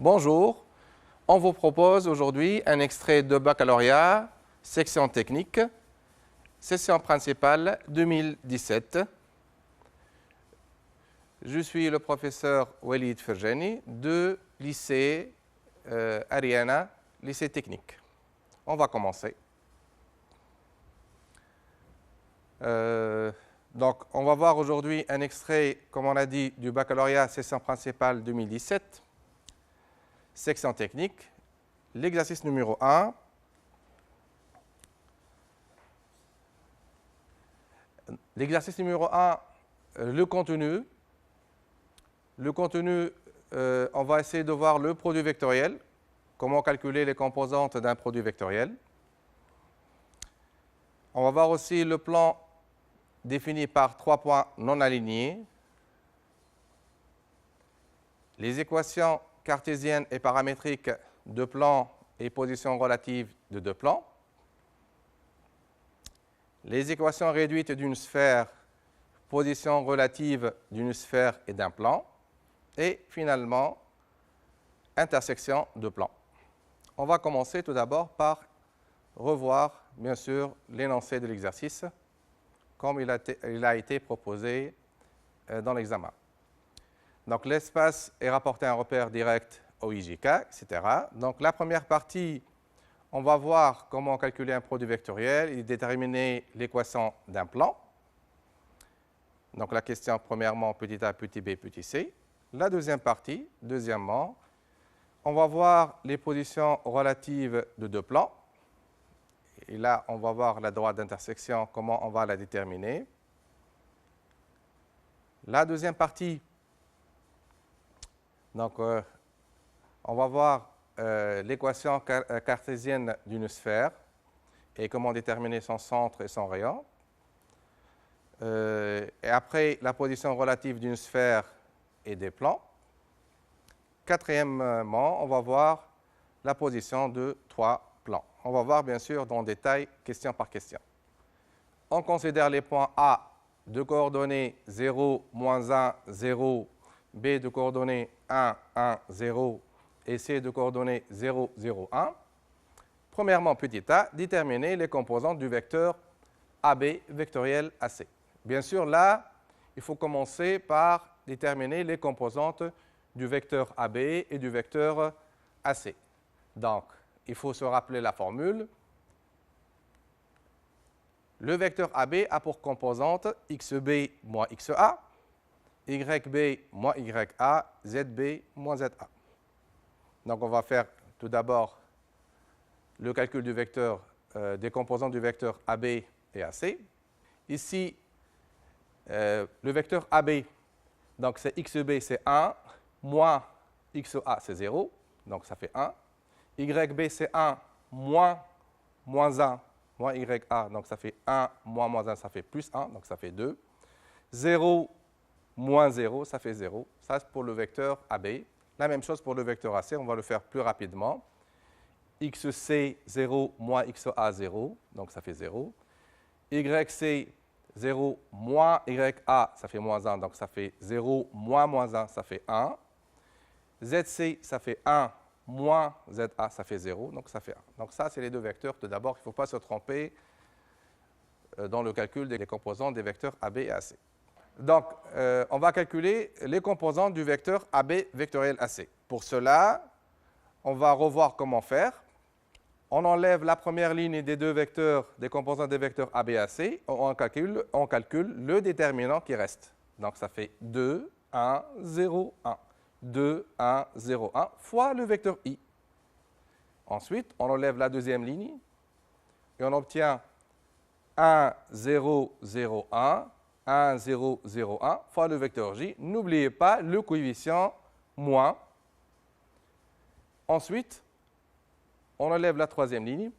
Bonjour, on vous propose aujourd'hui un extrait de baccalauréat, section technique, session principale 2017. Je suis le professeur Walid Ferjani de lycée Ariana, lycée technique. On va commencer. Donc, on va voir aujourd'hui un extrait, comme on a dit, du baccalauréat session principale 2017, section technique, l'exercice numéro 1. L'exercice numéro 1, le contenu. Le contenu, on va essayer de voir le produit vectoriel, comment calculer les composantes d'un produit vectoriel. On va voir aussi le plan défini par 3 points non alignés, les équations cartésiennes et paramétriques de plans et positions relatives de deux plans, les équations réduites d'une sphère, position relative d'une sphère et d'un plan, et finalement, intersection de plans. On va commencer tout d'abord par revoir, bien sûr, l'énoncé de l'exercice, comme il a été proposé dans l'examen. Donc, l'espace est rapporté à un repère direct au IJK, etc. Donc, la première partie, on va voir comment calculer un produit vectoriel et déterminer l'équation d'un plan. Donc, la question, premièrement, petit a, petit b, petit c. La deuxième partie, deuxièmement, on va voir les positions relatives de deux plans. Et là, on va voir la droite d'intersection, comment on va la déterminer. La deuxième partie, donc, on va voir l'équation cartésienne d'une sphère et comment déterminer son centre et son rayon. Et après, la position relative d'une sphère et des plans. Quatrièmement, on va voir la position de trois plans. On va voir bien sûr dans le détail, question par question. On considère les points A de coordonnées 0, moins 1, 0, B de coordonnées 1, 1, 0 et C de coordonnées 0, 0, 1. Premièrement, petit a, déterminer les composantes du vecteur AB vectoriel AC. Bien sûr, là, il faut commencer par déterminer les composantes du vecteur AB et du vecteur AC. Donc, il faut se rappeler la formule. Le vecteur AB a pour composante XB moins XA, YB moins YA, ZB moins ZA. Donc, on va faire tout d'abord le calcul du vecteur, des composantes du vecteur AB et AC. Ici, le vecteur AB, donc c'est XB, c'est 1, moins XA, c'est 0, donc ça fait 1. YB, c'est 1, moins 1, moins YA, donc ça fait 1, moins 1, ça fait plus 1, donc ça fait 2. 0, moins 0, ça fait 0. Ça, c'est pour le vecteur AB. La même chose pour le vecteur AC, on va le faire plus rapidement. XC, 0, moins XA, 0, donc ça fait 0. YC, 0, moins YA, ça fait moins 1, donc ça fait 0, moins 1, ça fait 1. ZC, ça fait 1, moins ZA, ça fait 0, donc ça fait 1. Donc ça, c'est les deux vecteurs. Tout d'abord, il ne faut pas se tromper dans le calcul des composantes des vecteurs AB et AC. Donc, on va calculer les composantes du vecteur AB vectoriel AC. Pour cela, on va revoir comment faire. On enlève la première ligne des deux vecteurs, des composantes des vecteurs AB et AC. On calcule le déterminant qui reste. Donc, ça fait 2, 1, 0, 1. 2, 1, 0, 1 fois le vecteur I. Ensuite, on enlève la deuxième ligne et on obtient 1, 0, 0, 1, 1, 0, 0, 1 fois le vecteur J. N'oubliez pas le coefficient moins. Ensuite, on enlève la troisième ligne.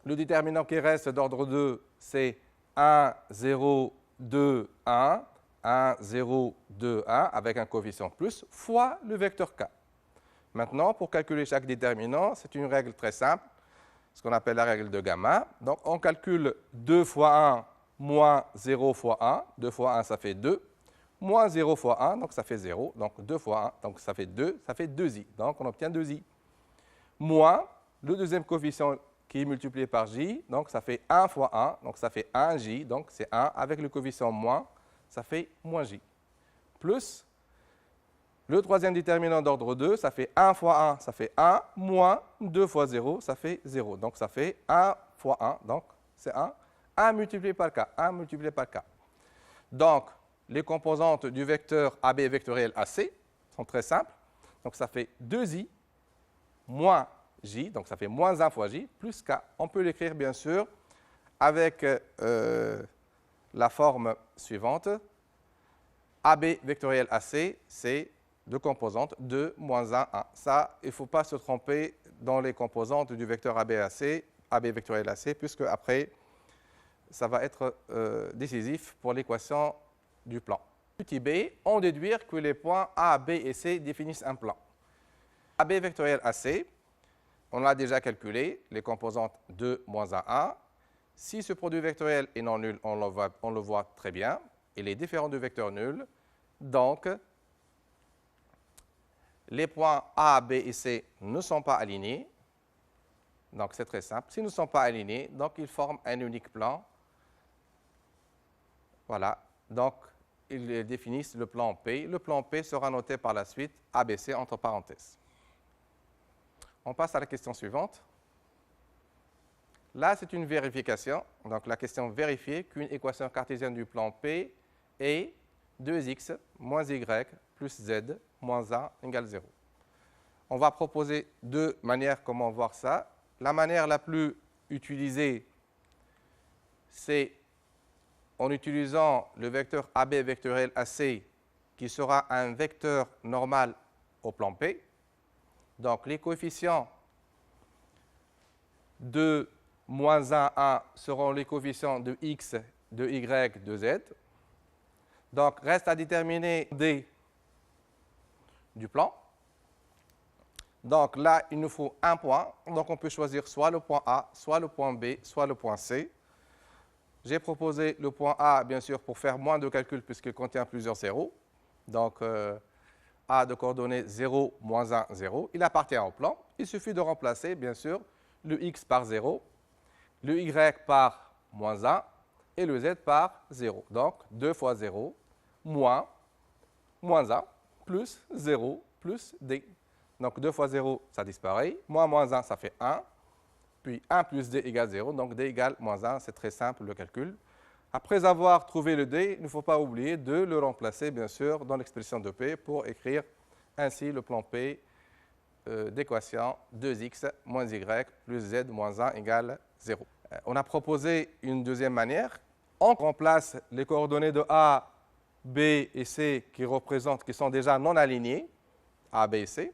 Le déterminant qui reste d'ordre 2, c'est 1, 0, 2, 1. 1, 0, 2, 1 avec un coefficient plus fois le vecteur K. Maintenant, pour calculer chaque déterminant, c'est une règle très simple, ce qu'on appelle la règle de gamma. Donc, on calcule 2 fois 1 moins 0 fois 1. 2 fois 1, ça fait 2. moins 0 fois 1, donc ça fait 0, donc 2 fois 1, donc ça fait 2i, donc on obtient 2i. Moins le deuxième coefficient qui est multiplié par j, donc ça fait 1 fois 1, donc ça fait 1j, donc c'est 1, avec le coefficient moins, ça fait moins j. Plus le troisième déterminant d'ordre 2, ça fait 1 fois 1, ça fait 1, moins 2 fois 0, ça fait 0. Donc ça fait 1 fois 1, donc c'est 1. 1 multiplié par k, 1 multiplié par k. Donc, les composantes du vecteur AB vectoriel AC sont très simples. Donc ça fait 2i moins j, donc ça fait moins 1 fois j, plus k. On peut l'écrire bien sûr avec la forme suivante. AB vectoriel AC, c'est deux composantes, 2, moins 1, 1. Ça, il ne faut pas se tromper dans les composantes du vecteur AB vectoriel AC, puisque après, ça va être décisif pour l'équation du plan. Petit b, on déduire que les points A, B et C définissent un plan. AB vectoriel AC, on l'a déjà calculé, les composantes 2, moins 1, 1. Si ce produit vectoriel est non nul, on le voit très bien. Il est différent du vecteur nul. Donc, les points A, B et C ne sont pas alignés. Donc, c'est très simple. S'ils ne sont pas alignés, donc ils forment un unique plan. Voilà. Donc, ils définissent le plan P. Le plan P sera noté par la suite ABC entre parenthèses. On passe à la question suivante. Là, c'est une vérification. Donc, la question vérifie qu'une équation cartésienne du plan P est 2x moins y plus z moins 1 égale 0. On va proposer deux manières comment voir ça. La manière la plus utilisée, c'est en utilisant le vecteur AB vectoriel AC qui sera un vecteur normal au plan P. Donc, les coefficients de moins 1, 1 seront les coefficients de x, de y, de z. Donc, reste à déterminer D du plan. Donc là, il nous faut un point. Donc, on peut choisir soit le point A, soit le point B, soit le point C. J'ai proposé le point A, bien sûr, pour faire moins de calculs puisqu'il contient plusieurs zéros. Donc, A de coordonnées 0, moins 1, 0. Il appartient au plan. Il suffit de remplacer, bien sûr, le x par 0, le y par moins 1 et le z par 0. Donc, 2 fois 0, moins 1, plus 0, plus d. Donc, 2 fois 0, ça disparaît. Moins 1, ça fait 1. Puis 1 plus d égale 0. Donc, d égale moins 1. C'est très simple le calcul. Après avoir trouvé le d, il ne faut pas oublier de le remplacer, bien sûr, dans l'expression de P pour écrire ainsi le plan P d'équation 2x moins y plus z moins 1 égale 0. On a proposé une deuxième manière. On remplace les coordonnées de A, B et C qui sont déjà non alignées, A, B et C.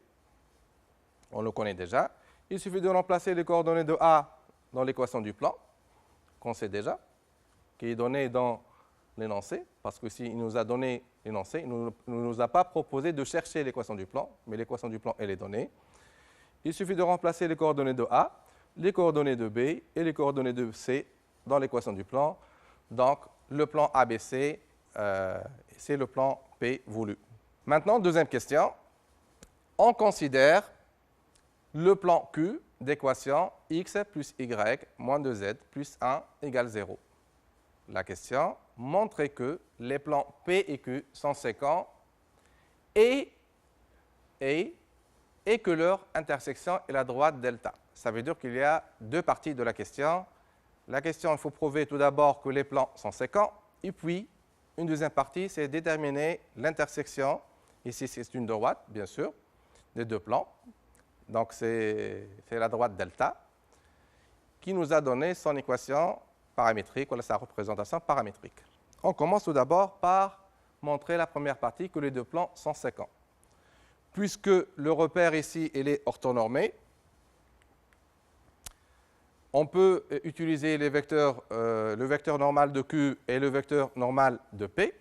On le connaît déjà. Il suffit de remplacer les coordonnées de A dans l'équation du plan, qu'on sait déjà, qui est donnée dans l'énoncé, parce que s'il nous a donné l'énoncé, il ne nous a pas proposé de chercher l'équation du plan, mais l'équation du plan, elle est donnée. Il suffit de remplacer les coordonnées de A, les coordonnées de B et les coordonnées de C dans l'équation du plan. Donc, le plan ABC, c'est le plan P voulu. Maintenant, deuxième question. On considère le plan Q d'équation x plus y moins 2z plus 1 égale 0. La question, montrer que les plans P et Q sont séquents et que leur intersection est la droite delta. Ça veut dire qu'il y a deux parties de la question. La question, il faut prouver tout d'abord que les plans sont séquents. Et puis, une deuxième partie, c'est déterminer l'intersection. Ici, c'est une droite, bien sûr, des deux plans. Donc, c'est la droite delta qui nous a donné son équation paramétrique, ou sa représentation paramétrique. On commence tout d'abord par montrer la première partie, que les deux plans sont séquents. Puisque le repère ici, il est orthonormé, on peut utiliser le vecteur normal de Q et le vecteur normal de P.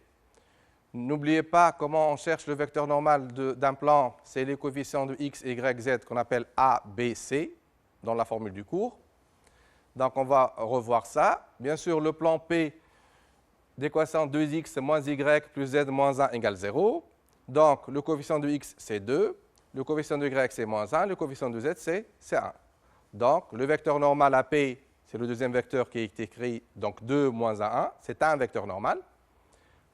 N'oubliez pas comment on cherche le vecteur normal d'un plan, c'est les coefficients de x, y, z qu'on appelle A, B, C dans la formule du cours. Donc on va revoir ça. Bien sûr, le plan P d'équation 2x moins y plus z moins 1 égale 0. Donc, le coefficient de x, c'est 2. Le coefficient de y, c'est moins 1. Le coefficient de z, c'est 1. Donc, le vecteur normal AP, c'est le deuxième vecteur qui est écrit, donc 2 moins 1, 1. C'est un vecteur normal.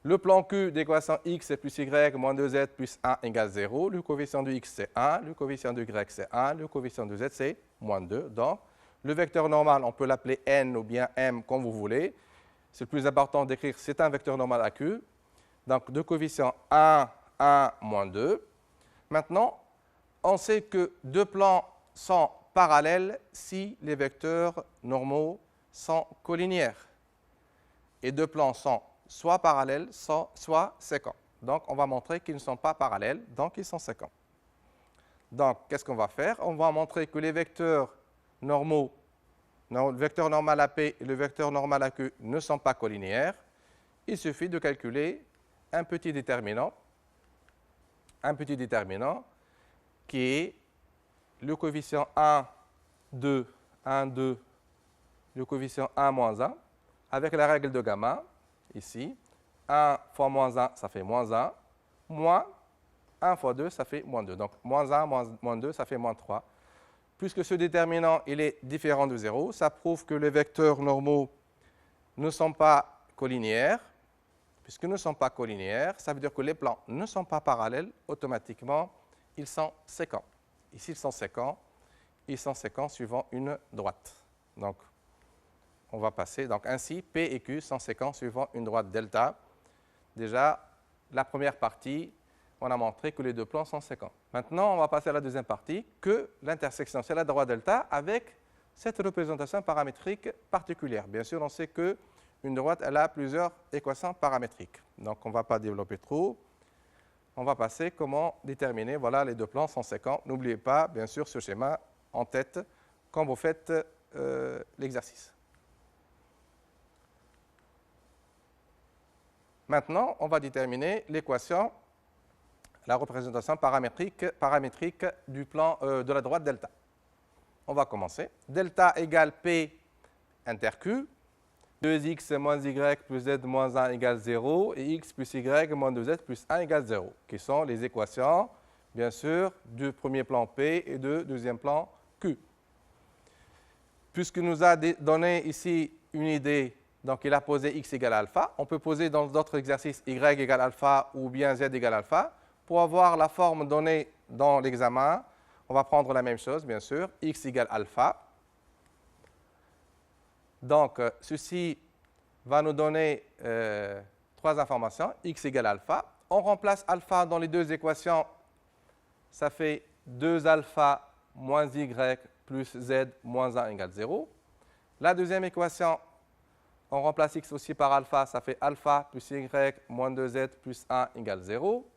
Le plan Q d'équation x plus y moins 2z plus 1 égale 0. Le coefficient de x, c'est 1. Le coefficient de y, c'est 1. Le coefficient de z, c'est moins 2. Donc, le vecteur normal, on peut l'appeler n ou bien m, comme vous voulez. C'est le plus important d'écrire, c'est un vecteur normal à Q. Donc, deux coefficients 1, 1, moins 2. Maintenant, on sait que deux plans sont parallèles si les vecteurs normaux sont collinéaires. Et deux plans sont soit parallèles, soit séquents. Donc, on va montrer qu'ils ne sont pas parallèles, donc ils sont séquents. Donc, qu'est-ce qu'on va faire? On va montrer que les vecteurs normaux, le vecteur normal AP et le vecteur normal AQ ne sont pas collinéaires. Il suffit de calculer un petit déterminant qui est le coefficient 1, 2, 1, 2, le coefficient 1, moins 1, avec la règle de gamma, ici. 1 fois moins 1, ça fait moins 1, moins 1 fois 2, ça fait moins 2. Donc, moins 1, moins 2, ça fait moins 3. Puisque ce déterminant il est différent de 0, ça prouve que les vecteurs normaux ne sont pas collinéaires. Puisqu'ils ne sont pas collinéaires, ça veut dire que les plans ne sont pas parallèles, automatiquement, ils sont séquents. Ici, ils sont séquents suivant une droite. Donc, on va passer. Donc, ainsi, P et Q sont séquents suivant une droite delta. Déjà, la première partie, on a montré que les deux plans sont séquents. Maintenant, on va passer à la deuxième partie, que l'intersection, c'est la droite delta avec cette représentation paramétrique particulière. Bien sûr, on sait qu'une droite, elle a plusieurs équations paramétriques. Donc, on ne va pas développer trop. On va passer comment déterminer, voilà, les deux plans sont séquents. N'oubliez pas, bien sûr, ce schéma en tête quand vous faites l'exercice. Maintenant, on va déterminer l'équation, la représentation paramétrique du plan de la droite delta. On va commencer. Delta égale P inter Q. 2x moins y plus z moins 1 égale 0 et x plus y moins 2z plus 1 égale 0, qui sont les équations, bien sûr, du premier plan P et du deuxième plan Q. Puisqu'il nous a donné ici une idée, donc il a posé x égale alpha, on peut poser dans d'autres exercices y égale alpha ou bien z égale alpha. Pour avoir la forme donnée dans l'examen, on va prendre la même chose, bien sûr, x égale alpha. Donc, ceci va nous donner trois informations, x égale alpha. On remplace alpha dans les deux équations, ça fait 2 alpha moins y plus z moins 1 égale 0. La deuxième équation, on remplace x aussi par alpha, ça fait alpha plus y moins 2z plus 1 égale 0.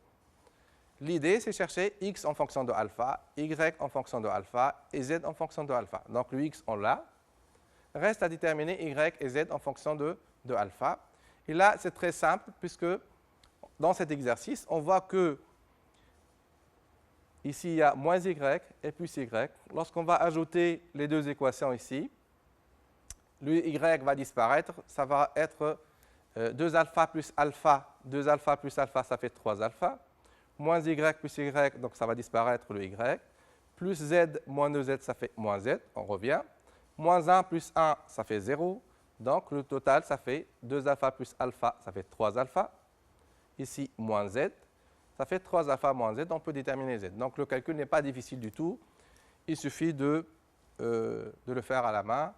L'idée, c'est chercher x en fonction de alpha, y en fonction de alpha et z en fonction de alpha. Donc, le x, on l'a. Reste à déterminer y et z en fonction de alpha. Et là, c'est très simple, puisque dans cet exercice, on voit que ici, il y a moins y et plus y. Lorsqu'on va ajouter les deux équations ici, le y va disparaître. Ça va être 2 alpha plus alpha. 2 alpha plus alpha, ça fait 3 alpha. Moins y plus y, donc ça va disparaître le y. Plus z moins 2z, ça fait moins z. On revient. Moins 1 plus 1, ça fait 0. Donc, le total, ça fait 2 alpha plus alpha, ça fait 3 alpha. Ici, moins z, ça fait 3 alpha moins z. On peut déterminer z. Donc, le calcul n'est pas difficile du tout. Il suffit de le faire à la main.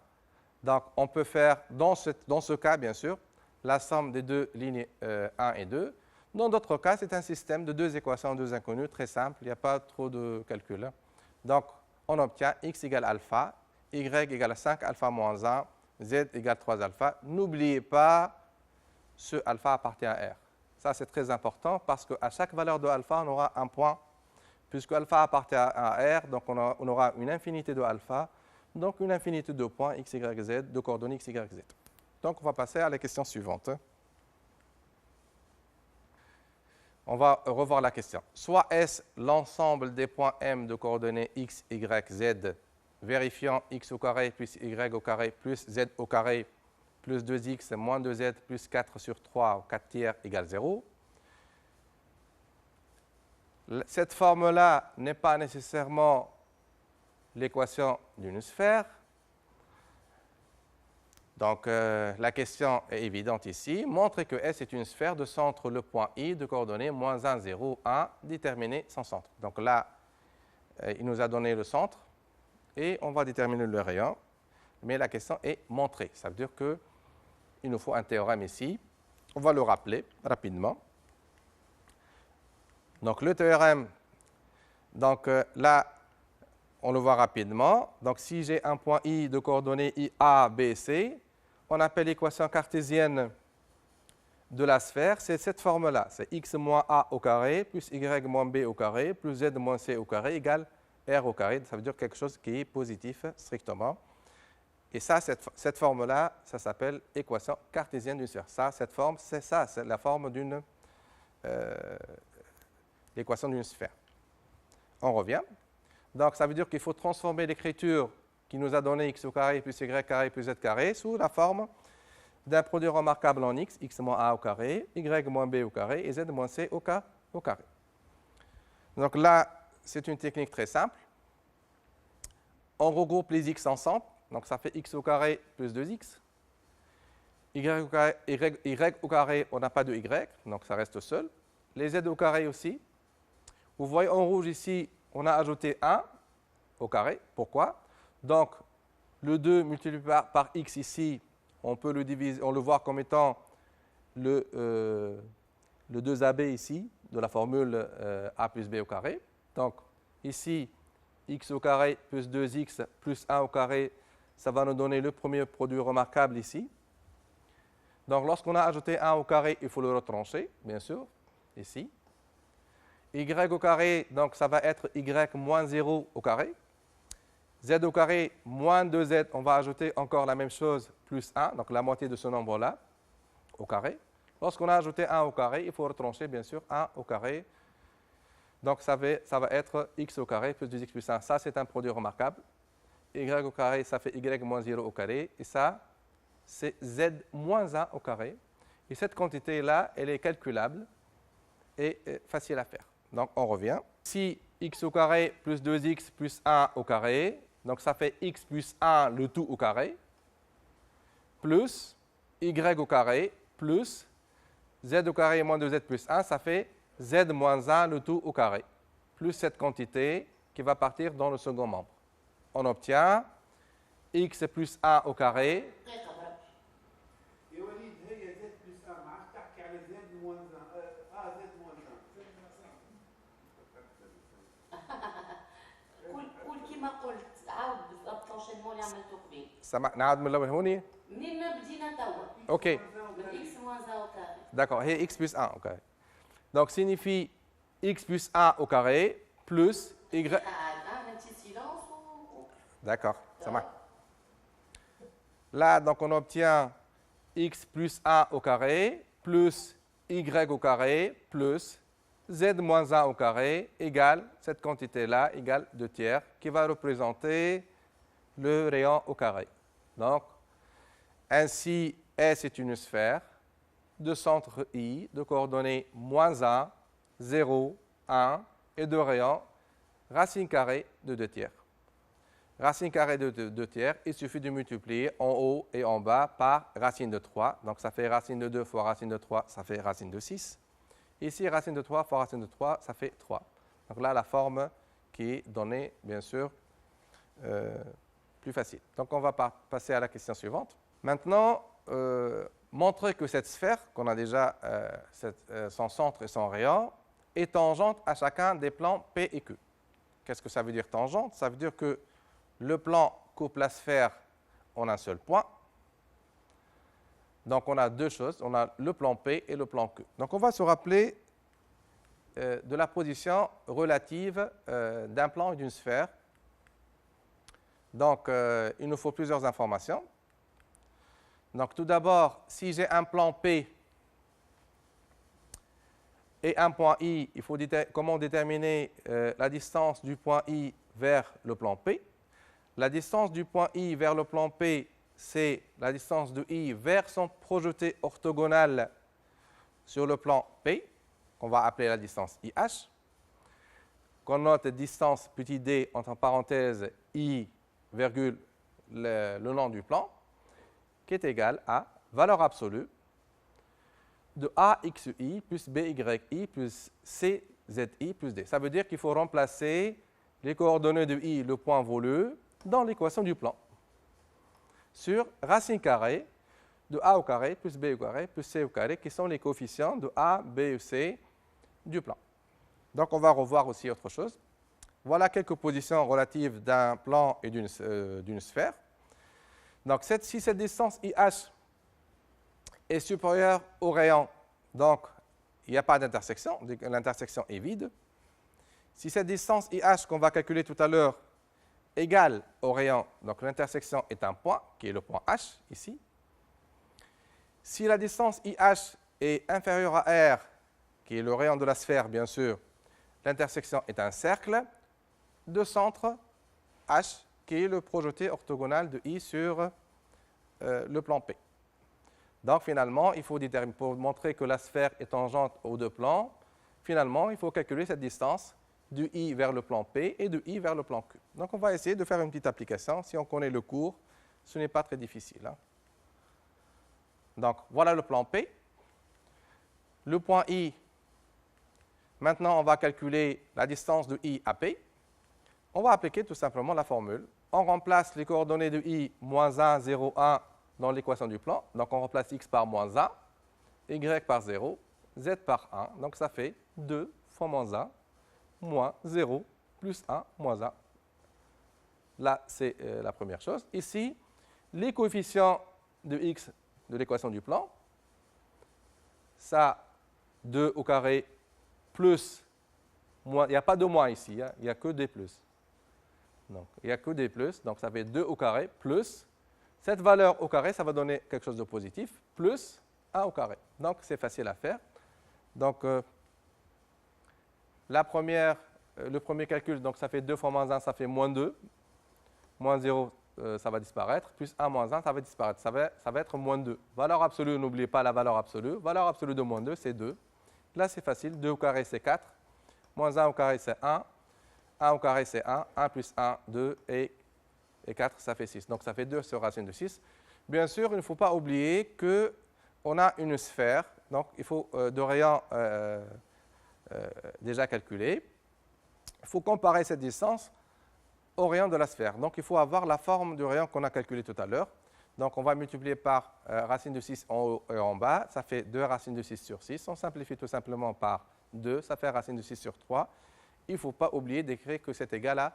Donc, on peut faire, dans ce cas, bien sûr, la somme des deux lignes 1 et 2. Dans d'autres cas, c'est un système de deux équations, deux inconnues, très simple. Il n'y a pas trop de calcul. Donc, on obtient x égale alpha. Y égale 5 alpha moins 1, z égale 3 alpha. N'oubliez pas, ce alpha appartient à R. Ça, c'est très important parce qu'à chaque valeur de alpha, on aura un point. Puisque alpha appartient à R, donc on aura une infinité de alpha, donc une infinité de points x, y, z, de coordonnées x, y, z. Donc, on va passer à la question suivante. On va revoir la question. Soit S l'ensemble des points M de coordonnées x, y, z, vérifiant x au carré plus y au carré plus z au carré plus 2x moins 2z plus 4 sur 3 ou 4 tiers égale 0. Cette forme-là n'est pas nécessairement l'équation d'une sphère. Donc, la question est évidente ici. Montrez que S est une sphère de centre le point I de coordonnées moins 1, 0, 1, déterminer son centre. Donc là, il nous a donné le centre et on va déterminer le rayon. Mais la question est montrée. Ça veut dire qu'il nous faut un théorème ici. On va le rappeler rapidement. Donc, le théorème, donc, là, on le voit rapidement. Donc, si j'ai un point I de coordonnées I, A, B, C, on appelle l'équation cartésienne de la sphère, c'est cette forme-là. C'est x moins a au carré plus y moins b au carré plus z moins c au carré égale r au carré. Ça veut dire quelque chose qui est positif strictement. Et ça, cette forme-là, ça s'appelle équation cartésienne d'une sphère. Ça, cette forme, c'est ça, c'est la forme d'une l'équation d'une sphère. On revient. Donc, ça veut dire qu'il faut transformer l'écriture qui nous a donné x au carré plus y carré plus z carré sous la forme d'un produit remarquable en x, x moins a au carré, y moins b au carré et z moins c au carré. Donc là, c'est une technique très simple. On regroupe les x ensemble. Donc ça fait x au carré plus 2x. Y au carré, on n'a pas de y, donc ça reste seul. Les z au carré aussi. Vous voyez en rouge ici, on a ajouté 1 au carré. Pourquoi? Donc, le 2 multiplié par x ici, on peut le diviser, on le voit comme étant le 2ab ici, de la formule a plus b au carré. Donc, ici, x au carré plus 2x plus 1 au carré, ça va nous donner le premier produit remarquable ici. Donc, lorsqu'on a ajouté 1 au carré, il faut le retrancher, bien sûr, ici. Y au carré, donc ça va être y moins 0 au carré. Z au carré moins 2z, on va ajouter encore la même chose, plus 1, donc la moitié de ce nombre-là, au carré. Lorsqu'on a ajouté 1 au carré, il faut retrancher, bien sûr, 1 au carré. Donc ça va être x au carré plus 2x plus 1. Ça, c'est un produit remarquable. Y au carré, ça fait y moins 0 au carré. Et ça, c'est z moins 1 au carré. Et cette quantité-là, elle est calculable et facile à faire. Donc on revient. Si x au carré plus 2x plus 1 au carré, donc ça fait x plus 1 le tout au carré, plus y au carré, plus z au carré moins 2z plus 1, ça fait z moins 1 le tout au carré, plus cette quantité qui va partir dans le second membre. On obtient x plus 1 au carré. نعاود من الاول هوني منين ما بدينا توا اوكي x moins 1 au carré. D'accord, et x plus 1 au carré. Donc signifie x plus 1 au carré plus y. Un petit silence ou... D'accord, ça marche. Là, donc on obtient x plus 1 au carré plus y au carré plus z moins 1 au carré égale cette quantité-là, égale 2 tiers, qui va représenter le rayon au carré. Donc, ainsi, S est une sphère de centre I, de coordonnées moins 1, 0, 1 et de rayon racine carrée de 2 tiers. Racine carrée de 2 tiers, il suffit de multiplier en haut et en bas par racine de 3. Donc, ça fait racine de 2 fois racine de 3, ça fait racine de 6. Ici, racine de 3 fois racine de 3, ça fait 3. Donc là, la forme qui est donnée, bien sûr, plus facile. Donc, on va passer à la question suivante. Maintenant, montrer que cette sphère, qu'on a déjà son centre et son rayon, est tangente à chacun des plans P et Q. Qu'est-ce que ça veut dire tangente? Ça veut dire que le plan coupe la sphère en un seul point. Donc, on a deux choses. On a le plan P et le plan Q. Donc, on va se rappeler de la position relative d'un plan et d'une sphère. Donc, il nous faut plusieurs informations. Donc, tout d'abord, si j'ai un plan P et un point I, il faut comment déterminer la distance du point I vers le plan P. La distance du point I vers le plan P, c'est la distance de I vers son projeté orthogonal sur le plan P, qu'on va appeler la distance IH, qu'on note distance petit d entre parenthèses I, virgule, le nom du plan, qui est égal à valeur absolue de AXI plus BYI plus CZI plus D. Ça veut dire qu'il faut remplacer les coordonnées de I, le point voulu, dans l'équation du plan, sur racine carrée de A au carré plus B au carré plus C au carré, qui sont les coefficients de A, B et C du plan. Donc, on va revoir aussi autre chose. Voilà quelques positions relatives d'un plan et d'une sphère. Donc, si cette distance IH est supérieure au rayon, donc il n'y a pas d'intersection, l'intersection est vide. Si cette distance IH qu'on va calculer tout à l'heure égale au rayon, donc l'intersection est un point, qui est le point H, ici. Si la distance IH est inférieure à R, qui est le rayon de la sphère, bien sûr, l'intersection est un cercle de centre H, qui est le projeté orthogonal de I sur le plan P. Donc, finalement, il faut déterminer, pour montrer que la sphère est tangente aux deux plans, finalement, il faut calculer cette distance du I vers le plan P et de I vers le plan Q. Donc, on va essayer de faire une petite application. Si on connaît le cours, ce n'est pas très difficile. Hein. Donc, voilà le plan P. Le point I, maintenant, on va calculer la distance de I à P. On va appliquer tout simplement la formule. On remplace les coordonnées de I, moins 1, 0, 1, dans l'équation du plan. Donc, on remplace x par moins 1, y par 0, z par 1. Donc, ça fait 2 fois moins 1, moins 0, plus 1, moins 1. Là, c'est la première chose. Ici, les coefficients de x de l'équation du plan, ça, 2 au carré plus, moins, il n'y a pas de moins ici, hein, il n'y a que des plus. Donc, il n'y a que des plus, donc ça fait 2 au carré plus, cette valeur au carré, ça va donner quelque chose de positif, plus 1 au carré. Donc, c'est facile à faire. Donc, le premier calcul, donc ça fait 2 fois moins 1, ça fait moins 2. Moins 0, ça va disparaître. Plus 1 moins 1, ça va disparaître. Ça va être moins 2. Valeur absolue, n'oubliez pas la valeur absolue. Valeur absolue de moins 2, c'est 2. Là, c'est facile. 2 au carré, c'est 4. Moins 1 au carré, c'est 1. 1 au carré, c'est 1. 1 plus 1, 2. Et 4, ça fait 6. Donc, ça fait 2 sur racine de 6. Bien sûr, il ne faut pas oublier qu'on a une sphère. Donc, il faut de rayon déjà calculé. Il faut comparer cette distance au rayon de la sphère. Donc, il faut avoir la forme du rayon qu'on a calculé tout à l'heure. Donc, on va multiplier par racine de 6 en haut et en bas. Ça fait 2 racines de 6 sur 6. On simplifie tout simplement par 2. Ça fait racine de 6 sur 3. Il ne faut pas oublier d'écrire que c'est égal à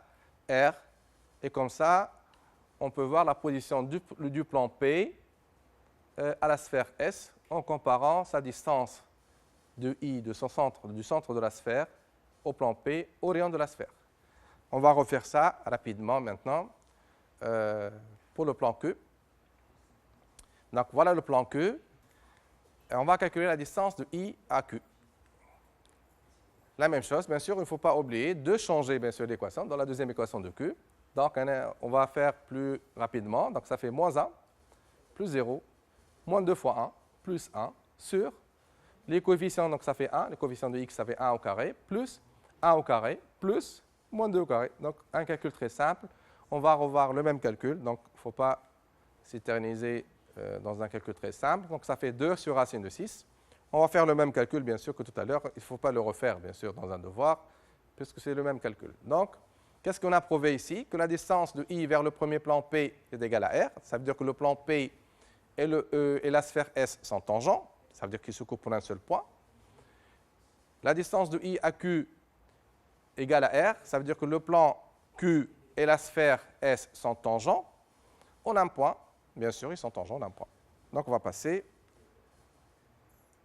R. Et comme ça, on peut voir la position du plan P à la sphère S en comparant sa distance de I du centre de la sphère au plan P au rayon de la sphère. On va refaire ça rapidement maintenant pour le plan Q. Donc, voilà le plan Q. Et on va calculer la distance de I à Q. La même chose, bien sûr, il ne faut pas oublier de changer bien sûr l'équation dans la deuxième équation de Q. Donc, on va faire plus rapidement. Donc, ça fait moins 1 plus 0, moins 2 fois 1, plus 1, sur les coefficients. Donc, ça fait 1. Le coefficient de x, ça fait 1 au carré, plus 1 au carré, plus moins 2 au carré. Donc, un calcul très simple. On va revoir le même calcul. Donc, il ne faut pas s'éterniser dans un calcul très simple. Donc, ça fait 2 sur racine de 6. On va faire le même calcul, bien sûr, que tout à l'heure. Il ne faut pas le refaire, bien sûr, dans un devoir, puisque c'est le même calcul. Donc, qu'est-ce qu'on a prouvé ici? Que la distance de I vers le premier plan P est égale à R. Ça veut dire que le plan P et la sphère S sont tangents. Ça veut dire qu'ils se coupent pour un seul point. La distance de I à Q égale à R. Ça veut dire que le plan Q et la sphère S sont tangents en un point. Bien sûr, ils sont tangents en un point. Donc, on va passer.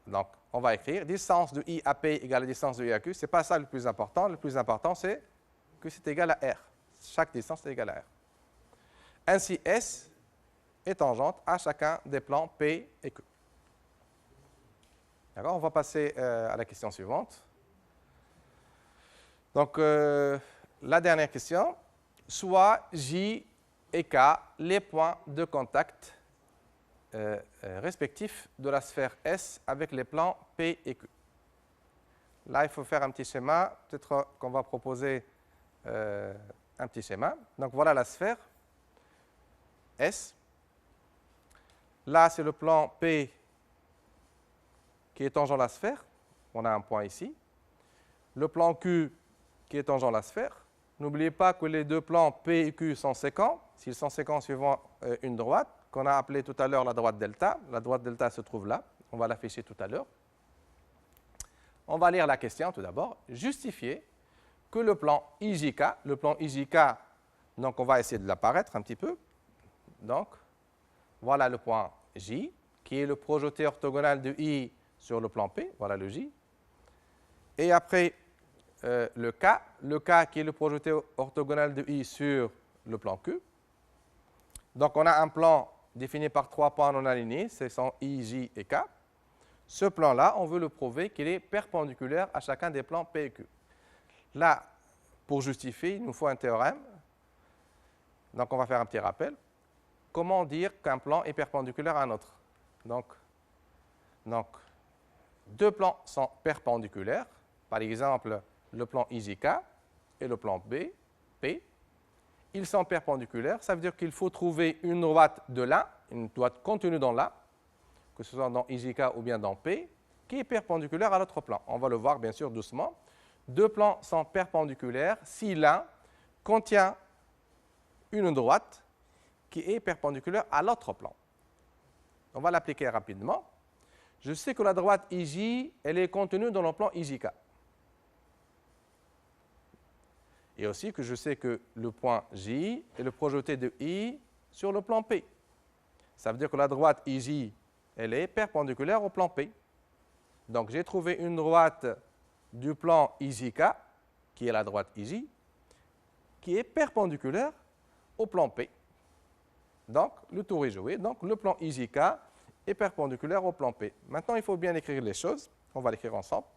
Donc, on va écrire distance de I à P égale à distance de I à Q. Ce n'est pas ça le plus important. Le plus important, c'est que c'est égal à R. Chaque distance est égale à R. Ainsi, S est tangente à chacun des plans P et Q. D'accord? On va passer à la question suivante. Donc, la dernière question. Soit J et K les points de contact respectifs de la sphère S avec les plans P et Q. Là, il faut faire un petit schéma. Peut-être qu'on va proposer un petit schéma. Donc, voilà la sphère S. Là, c'est le plan P qui est tangent à la sphère. On a un point ici. Le plan Q qui est tangent à la sphère. N'oubliez pas que les deux plans P et Q sont sécants. S'ils sont sécants suivant une droite, qu'on a appelée tout à l'heure la droite delta. La droite delta se trouve là. On va l'afficher tout à l'heure. On va lire la question tout d'abord. Justifier que le plan IJK, donc on va essayer de l'apparaître un petit peu. Donc, voilà le point J, qui est le projeté orthogonal de I sur le plan P. Voilà le J. Et après, le K qui est le projeté orthogonal de I sur le plan Q. Donc, on a un plan défini par 3 points non alignés, ce sont I, J et K. Ce plan-là, on veut le prouver qu'il est perpendiculaire à chacun des plans P et Q. Là, pour justifier, il nous faut un théorème. Donc, on va faire un petit rappel. Comment dire qu'un plan est perpendiculaire à un autre? Donc, deux plans sont perpendiculaires. Par exemple, le plan IJK et le plan P. Ils sont perpendiculaires. Ça veut dire qu'il faut trouver une droite de l'un, une droite contenue dans l'un, que ce soit dans IJK ou bien dans P, qui est perpendiculaire à l'autre plan. On va le voir bien sûr doucement. Deux plans sont perpendiculaires si l'un contient une droite qui est perpendiculaire à l'autre plan. On va l'appliquer rapidement. Je sais que la droite IJ, elle est contenue dans le plan IJK. Et aussi que je sais que le point J est le projeté de I sur le plan P. Ça veut dire que la droite IJ, elle est perpendiculaire au plan P. Donc, j'ai trouvé une droite du plan IJK, qui est la droite IJ, qui est perpendiculaire au plan P. Donc, le tour est joué. Donc, le plan IJK est perpendiculaire au plan P. Maintenant, il faut bien écrire les choses. On va l'écrire ensemble.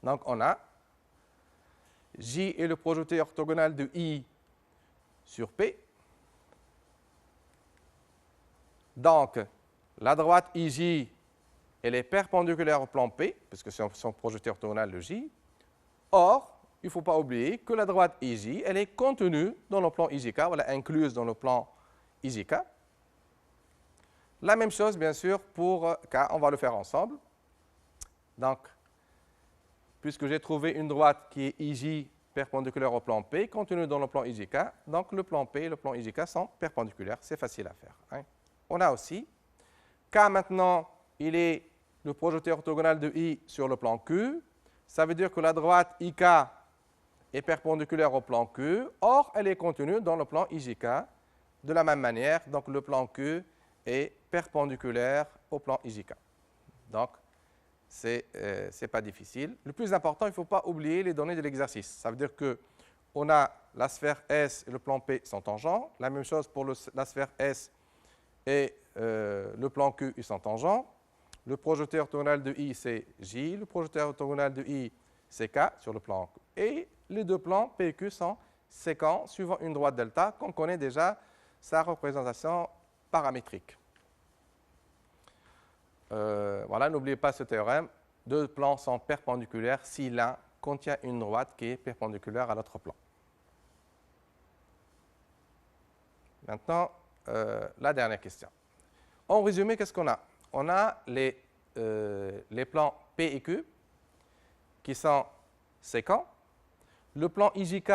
Donc, on a J est le projeté orthogonal de I sur P. Donc, la droite IJ, elle est perpendiculaire au plan P, puisque c'est son projeté orthogonal de J. Or, il ne faut pas oublier que la droite IJ, elle est contenue dans le plan IJK, elle est incluse dans le plan IJK. La même chose, bien sûr, pour K, on va le faire ensemble. Donc, puisque j'ai trouvé une droite qui est IJ perpendiculaire au plan P, contenue dans le plan IJK, donc le plan P et le plan IJK sont perpendiculaires. C'est facile à faire. Hein. On a aussi K maintenant, il est le projeté orthogonal de I sur le plan Q. Ça veut dire que la droite IK est perpendiculaire au plan Q. Or, elle est contenue dans le plan IJK de la même manière. Donc, le plan Q est perpendiculaire au plan IJK. Donc, ce n'est pas difficile. Le plus important, il ne faut pas oublier les données de l'exercice. Ça veut dire qu'on a la sphère S et le plan P sont tangents. La même chose pour la sphère S et le plan Q, ils sont tangents. Le projeté orthogonal de I, c'est J. Le projeté orthogonal de I, c'est K sur le plan Q. Et les deux plans P et Q sont sécants suivant une droite delta qu'on connaît déjà sa représentation paramétrique. Voilà, n'oubliez pas ce théorème. Deux plans sont perpendiculaires si l'un contient une droite qui est perpendiculaire à l'autre plan. Maintenant, la dernière question. En résumé, qu'est-ce qu'on a? On a les plans P et Q qui sont sécants. Le plan IJK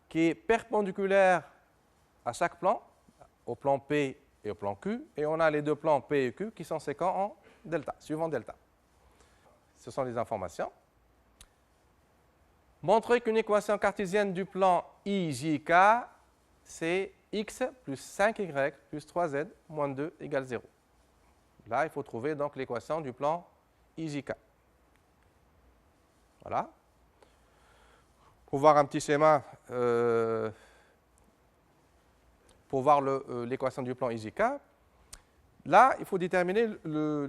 qui est perpendiculaire à chaque plan, au plan P et au plan Q. Et on a les deux plans P et Q qui sont sécants en delta, suivant delta. Ce sont les informations. Montrer qu'une équation cartésienne du plan IJK, c'est x plus 5y plus 3z moins 2 égale 0. Là, il faut trouver donc l'équation du plan IJK. Voilà. Pour voir un petit schéma, pour voir l'équation du plan IJK, là, il faut déterminer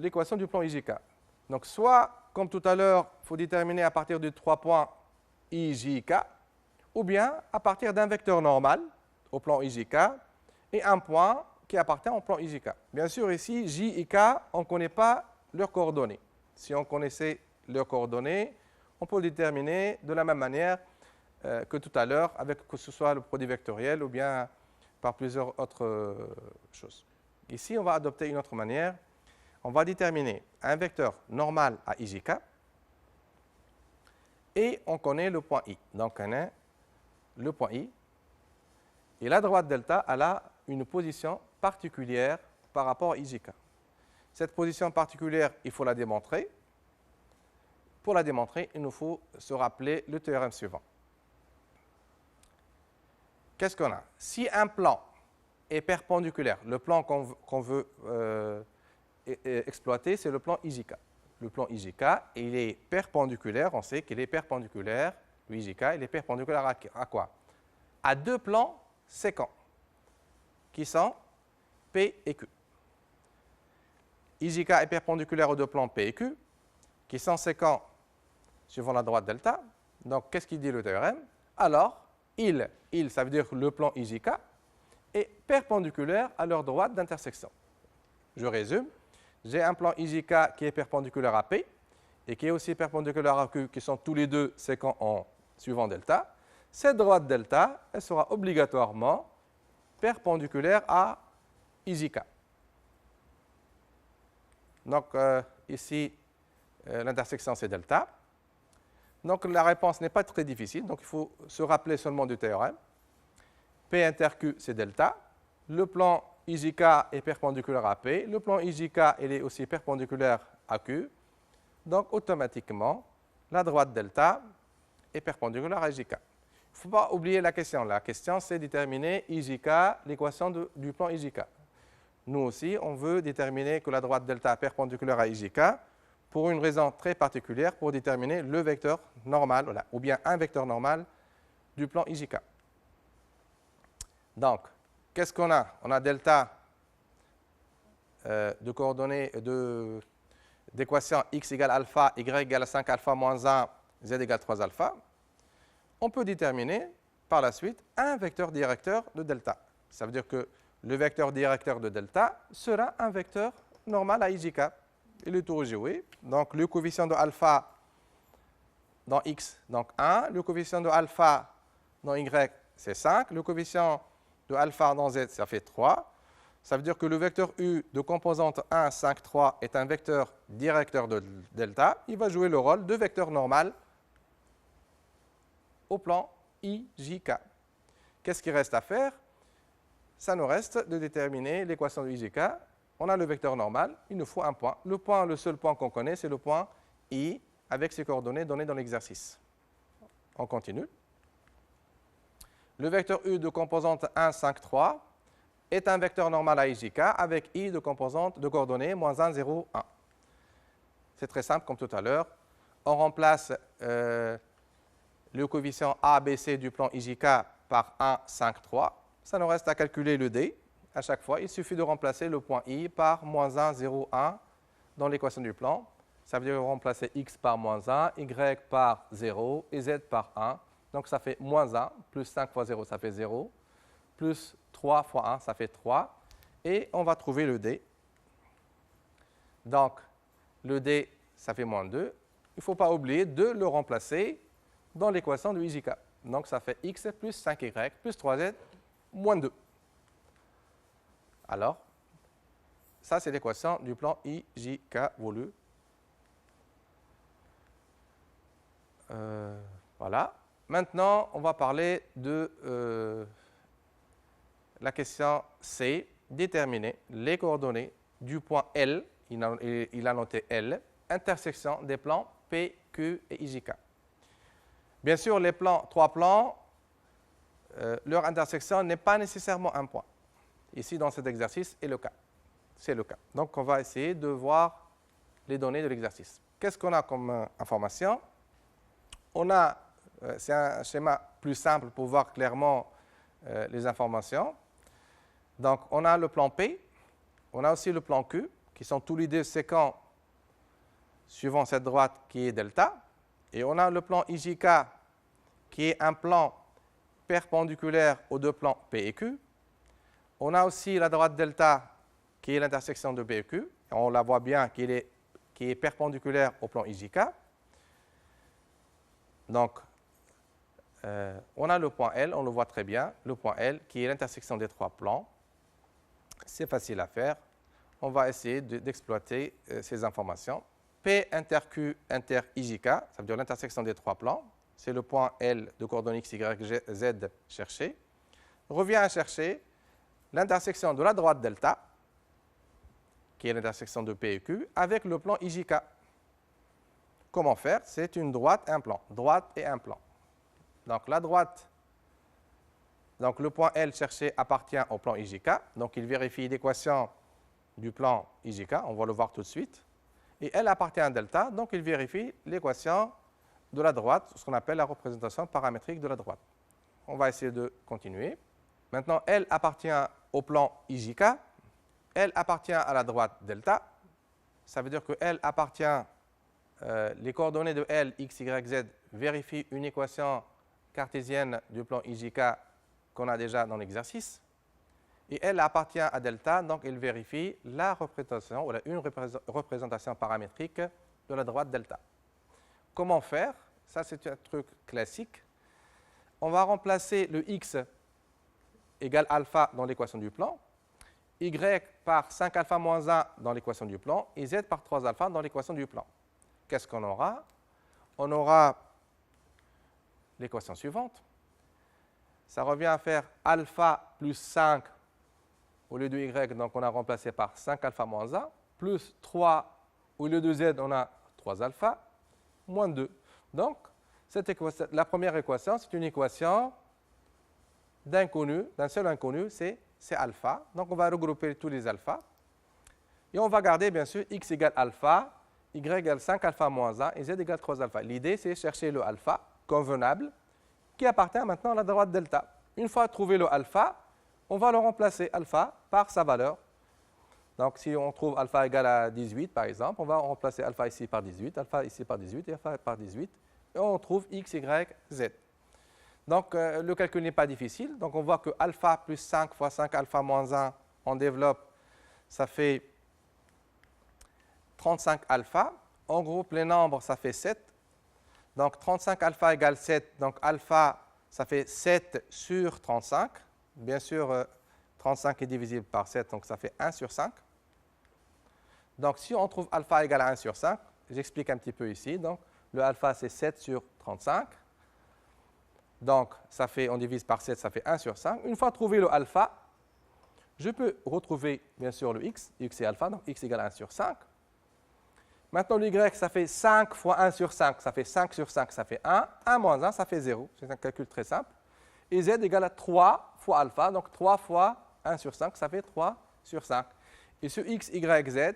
l'équation du plan IJK. Donc, soit, comme tout à l'heure, il faut déterminer à partir de 3 points IJK, ou bien à partir d'un vecteur normal, au plan IJK et un point qui appartient au plan IJK. Bien sûr, ici, J et K, on ne connaît pas leurs coordonnées. Si on connaissait leurs coordonnées, on peut le déterminer de la même manière que tout à l'heure, avec que ce soit le produit vectoriel ou bien par plusieurs autres choses. Ici, on va adopter une autre manière. On va déterminer un vecteur normal à IJK et on connaît le point I. Donc, on a le point I. Et la droite delta, elle a une position particulière par rapport à IJK. Cette position particulière, il faut la démontrer. Pour la démontrer, il nous faut se rappeler le théorème suivant. Qu'est-ce qu'on a? Si un plan est perpendiculaire, le plan qu'on veut exploiter, c'est le plan IJK. Le plan IJK, il est perpendiculaire, on sait qu'il est perpendiculaire, le IJK, il est perpendiculaire à quoi? À deux plans séquents, qui sont P et Q. IJK est perpendiculaire aux deux plans P et Q, qui sont séquents suivant la droite delta. Donc, qu'est-ce qu'il dit le théorème? Alors, il, ça veut dire le plan IJK, est perpendiculaire à leur droite d'intersection. Je résume. J'ai un plan IJK qui est perpendiculaire à P et qui est aussi perpendiculaire à Q, qui sont tous les deux séquents en suivant delta. Cette droite delta, elle sera obligatoirement perpendiculaire à IJK. Donc, ici, l'intersection, c'est delta. Donc, la réponse n'est pas très difficile. Donc, il faut se rappeler seulement du théorème. P inter Q, c'est delta. Le plan IJK est perpendiculaire à P. Le plan IJK, il est aussi perpendiculaire à Q. Donc, automatiquement, la droite delta est perpendiculaire à IJK. Il ne faut pas oublier la question. La question, c'est déterminer IJK, l'équation du plan IJK. Nous aussi, on veut déterminer que la droite delta est perpendiculaire à IJK pour une raison très particulière, pour déterminer le vecteur normal, ou bien un vecteur normal du plan IJK. Donc, qu'est-ce qu'on a? On a delta de coordonnées d'équation x égale alpha, y égale 5 alpha moins 1, z égale 3 alpha. On peut déterminer par la suite un vecteur directeur de delta. Ça veut dire que le vecteur directeur de delta sera un vecteur normal à IJK. Il est tout joué. Donc, le coefficient de alpha dans x, donc 1. Le coefficient de alpha dans y, c'est 5. Le coefficient de alpha dans z, ça fait 3. Ça veut dire que le vecteur u de composante 1, 5, 3 est un vecteur directeur de delta. Il va jouer le rôle de vecteur normal au plan IJK. Qu'est-ce qu'il reste à faire? Ça nous reste de déterminer l'équation de IJK. On a le vecteur normal, il nous faut un point. Le seul point qu'on connaît, c'est le point I avec ses coordonnées données dans l'exercice. On continue. Le vecteur U de composante 1, 5, 3 est un vecteur normal à IJK avec I de composante de coordonnées moins 1, 0, 1. C'est très simple comme tout à l'heure. On remplace le coefficient A, B, C du plan IJK par 1, 5, 3. Ça nous reste à calculer le D. À chaque fois, il suffit de remplacer le point I par moins 1, 0, 1 dans l'équation du plan. Ça veut dire remplacer x par moins 1, y par 0 et z par 1. Donc, ça fait moins 1, plus 5 fois 0, ça fait 0, plus 3 fois 1, ça fait 3. Et on va trouver le D. Donc, le D, ça fait moins 2. Il ne faut pas oublier de le remplacer dans l'équation de IJK. Donc, ça fait x plus 5y plus 3z moins 2. Alors, ça, c'est l'équation du plan IJK voulu. Voilà. Maintenant, on va parler de la question C, déterminer les coordonnées du point L, il a noté L, intersection des plans P, Q et IJK. Bien sûr, les trois plans, leur intersection n'est pas nécessairement un point. Ici, dans cet exercice, c'est le cas. Donc, on va essayer de voir les données de l'exercice. Qu'est-ce qu'on a comme information? On a, c'est un schéma plus simple pour voir clairement les informations. Donc, on a le plan P, on a aussi le plan Q, qui sont tous les deux séquents suivant cette droite qui est delta. Et on a le plan IJK, qui est un plan perpendiculaire aux deux plans P et Q. On a aussi la droite delta qui est l'intersection de P et Q. On la voit bien qui est perpendiculaire au plan IJK. Donc, on a le point L, on le voit très bien, le point L qui est l'intersection des trois plans. C'est facile à faire. On va essayer d'exploiter ces informations. P inter Q inter IJK, ça veut dire l'intersection des trois plans. C'est le point L de coordonnées x, y, z cherché. Revient à chercher l'intersection de la droite delta, qui est l'intersection de P et Q, avec le plan IJK. Comment faire? C'est une droite, un plan. Droite et un plan. Donc la droite, donc le point L cherché appartient au plan IJK. Donc il vérifie l'équation du plan IJK, on va le voir tout de suite. Et L appartient à delta, donc il vérifie l'équation de la droite, ce qu'on appelle la représentation paramétrique de la droite. On va essayer de continuer. Maintenant, L appartient au plan IJK. L appartient à la droite delta. Ça veut dire que L appartient, les coordonnées de L, x, y, z vérifient une équation cartésienne du plan IJK qu'on a déjà dans l'exercice. Et L appartient à delta, donc il vérifie la représentation, ou une représentation paramétrique de la droite delta. Comment faire? Ça, c'est un truc classique. On va remplacer le x égale alpha dans l'équation du plan, y par 5 alpha moins 1 dans l'équation du plan, et z par 3 alpha dans l'équation du plan. Qu'est-ce qu'on aura? On aura l'équation suivante. Ça revient à faire alpha plus 5 au lieu de y, donc on a remplacé par 5 alpha moins 1, plus 3 au lieu de z, on a 3 alpha, moins 2. Donc, la première équation, c'est une équation d'inconnu, d'un seul inconnu, c'est alpha. Donc, on va regrouper tous les alphas. Et on va garder, bien sûr, x égale alpha, y égale 5 alpha moins 1 et z égale 3 alpha. L'idée, c'est chercher le alpha convenable qui appartient maintenant à la droite delta. Une fois trouvé le alpha, on va le remplacer alpha par sa valeur. Donc, si on trouve alpha égale à 18, par exemple, on va remplacer alpha ici par 18, alpha ici par 18 et alpha par 18. Et on trouve x, y, z. Donc, le calcul n'est pas difficile. Donc, on voit que alpha plus 5 fois 5 alpha moins 1, on développe, ça fait 35 alpha. On groupe les nombres, ça fait 7. Donc, 35 alpha égale 7. Donc, alpha, ça fait 7 sur 35. Bien sûr, 35 est divisible par 7, donc ça fait 1 sur 5. Donc, si on trouve alpha égale à 1 sur 5, j'explique un petit peu ici. Donc, le alpha, c'est 7 sur 35. Donc, ça fait, on divise par 7, ça fait 1 sur 5. Une fois trouvé le alpha, je peux retrouver, bien sûr, le x. X est alpha, donc x égale à 1 sur 5. Maintenant, le y, ça fait 5 fois 1 sur 5. Ça fait 5 sur 5, ça fait 1. 1 moins 1, ça fait 0. C'est un calcul très simple. Et z égale à 3 fois alpha. Donc, 3 fois 1 sur 5, ça fait 3 sur 5. Et ce x, y, z,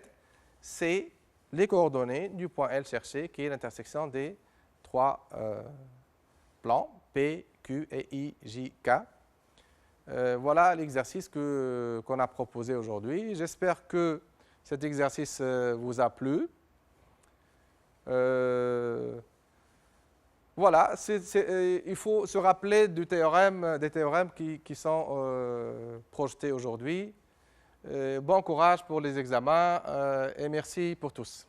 c'est les coordonnées du point L cherché, qui est l'intersection des trois plans, P, Q et I, J, K. Voilà l'exercice qu'on a proposé aujourd'hui. J'espère que cet exercice vous a plu. Voilà, il faut se rappeler des théorèmes qui sont projetés aujourd'hui. Bon courage pour les examens et merci pour tous.